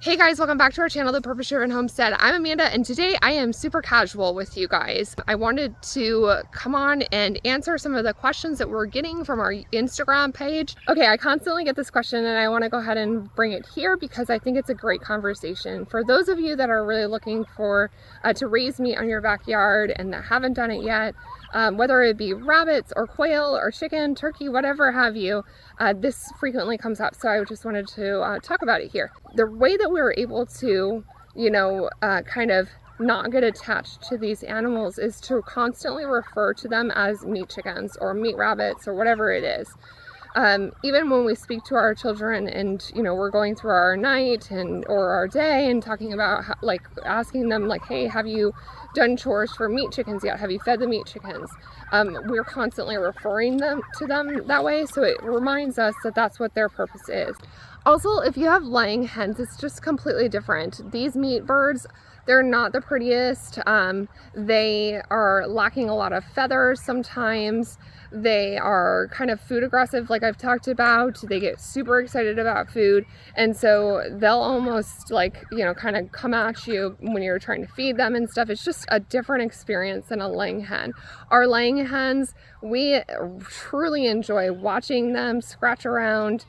Hey guys, welcome back to our channel, The Purpose Driven Homestead. I'm Amanda, and today I am super casual with you guys. I wanted to come on and answer some of the questions that we're getting from our Instagram page. Okay, I constantly get this question and I want to go ahead and bring it here because I think it's a great conversation. For those of you that are really looking for to raise meat on your backyard and that haven't done it yet, whether it be rabbits or quail or chicken, turkey, whatever have you, this frequently comes up. So I just wanted to talk about it here. The way that we were able to, kind of not get attached to these animals is to constantly refer to them as meat chickens or meat rabbits or whatever it is. Even when we speak to our children and, we're going through our night or our day and talking about asking them hey, have you done chores for meat chickens yet? Have you fed the meat chickens? We're constantly referring to them that way. So it reminds us that that's what their purpose is. Also, if you have laying hens, it's just completely different. These meat birds, they're not the prettiest. They are lacking a lot of feathers sometimes. They are kind of food aggressive, like I've talked about. They get super excited about food. And so they'll almost kind of come at you when you're trying to feed them and stuff. It's just a different experience than a laying hen. Our laying hens, we truly enjoy watching them scratch around.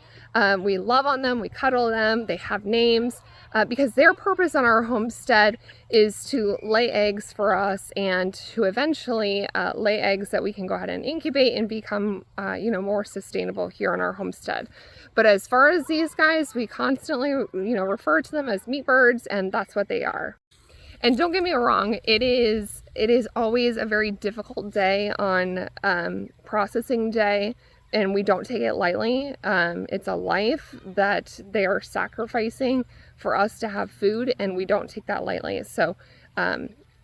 We love on them, we cuddle them, they have names, because their purpose on our homestead is to lay eggs for us and to eventually lay eggs that we can go ahead and incubate and become, more sustainable here on our homestead. But as far as these guys, we constantly, refer to them as meat birds, and that's what they are. And don't get me wrong, it is always a very difficult day on processing day. And we don't take it lightly. It's a life that they are sacrificing for us to have food, and we don't take that lightly. So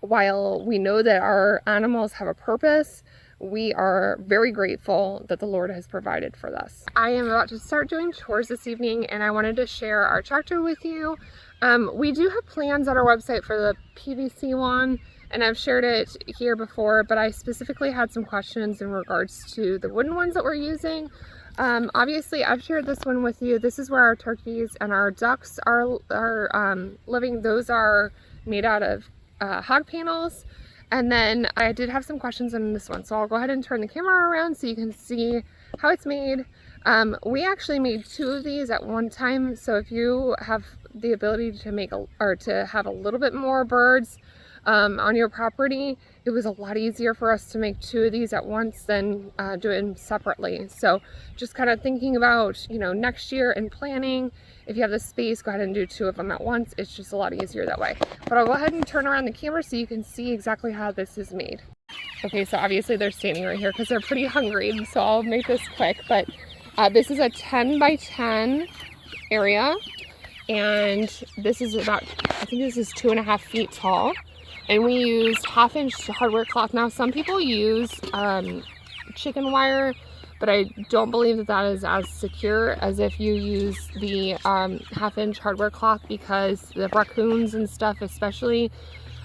while we know that our animals have a purpose, we are very grateful that the Lord has provided for us. I am about to start doing chores this evening, and I wanted to share our tractor with you. We do have plans on our website for the PVC one, and I've shared it here before, but I specifically had some questions in regards to the wooden ones that we're using. Obviously, I've shared this one with you. This is where our turkeys and our ducks are living. Those are made out of hog panels. And then I did have some questions on this one, so I'll go ahead and turn the camera around so you can see how it's made. We actually made 2 of these at one time, so if you have the ability to have a little bit more birds on your property, it was a lot easier for us to make 2 of these at once than doing separately. So just kind of thinking about, next year and planning, if you have the space, go ahead and do 2 of them at once. It's just a lot easier that way. But I'll go ahead and turn around the camera so you can see exactly how this is made. Okay, so obviously they're standing right here because they're pretty hungry, so I'll make this quick. But this is a 10 by 10 area, and this is about, I think this is 2.5 feet tall. And we used 1/2-inch hardware cloth. Now, some people use chicken wire, but I don't believe that is as secure as if you use the 1/2-inch hardware cloth, because the raccoons and stuff especially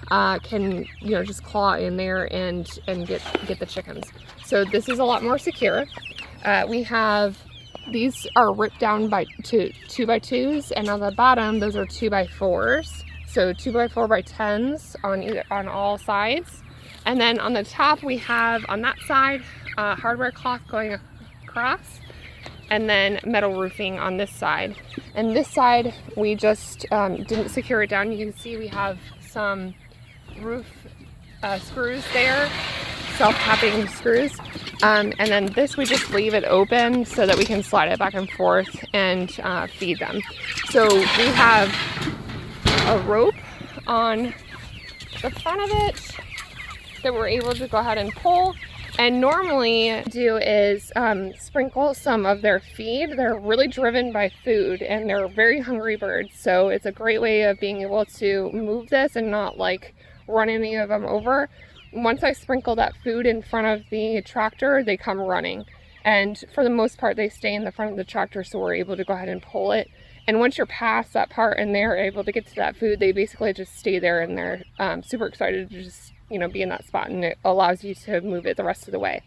can, just claw in there and get the chickens. So this is a lot more secure. We have, these are ripped down by 2x2s, and on the bottom, those are 2x4s. So 2x4x10s on all sides. And then on the top we have, on that side, hardware cloth going across, and then metal roofing on this side. And this side we just didn't secure it down. You can see we have some roof screws there, self-tapping screws. And then this we just leave it open so that we can slide it back and forth and feed them. So we have a rope on the front of it that we're able to go ahead and pull, and normally do is sprinkle some of their feed. They're really driven by food and they're very hungry birds, so it's a great way of being able to move this and not run any of them over. Once I sprinkle that food in front of the tractor, they come running, and for the most part they stay in the front of the tractor, so we're able to go ahead and pull it. And once you're past that part and they're able to get to that food, they basically just stay there, and they're super excited to just, be in that spot, and it allows you to move it the rest of the way.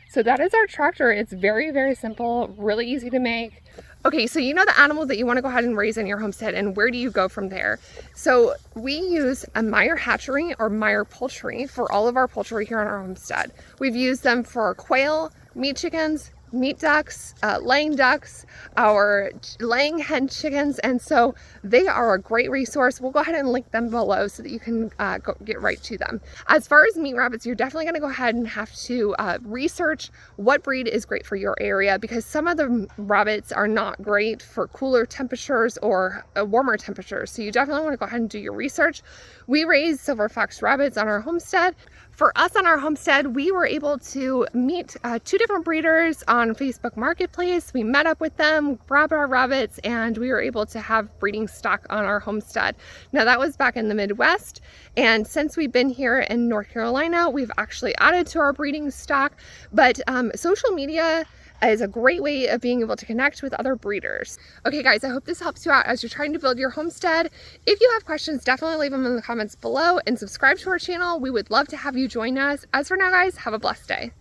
So that is our tractor. It's very, very simple, really easy to make. Okay, so you know the animal that you want to go ahead and raise in your homestead, and where do you go from there? So we use a Meyer hatchery or Meyer poultry for all of our poultry here on our homestead. We've used them for quail, meat chickens, meat ducks, laying ducks, our laying hen chickens, and so they are a great resource. We'll go ahead and link them below so that you can go get right to them. As far as meat rabbits, you're definitely going to go ahead and have to research what breed is great for your area, because some of the rabbits are not great for cooler temperatures or warmer temperatures. So you definitely want to go ahead and do your research. We raise silver fox rabbits on our homestead. For us on our homestead, we were able to meet 2 different breeders on Facebook Marketplace. We met up with them, grabbed our rabbits, and we were able to have breeding stock on our homestead. Now that was back in the Midwest, and since we've been here in North Carolina, we've actually added to our breeding stock. But social media is a great way of being able to connect with other breeders. Okay guys, I hope this helps you out as you're trying to build your homestead. If you have questions, definitely leave them in the comments below and subscribe to our channel. We would love to have you join us. As for now guys, have a blessed day.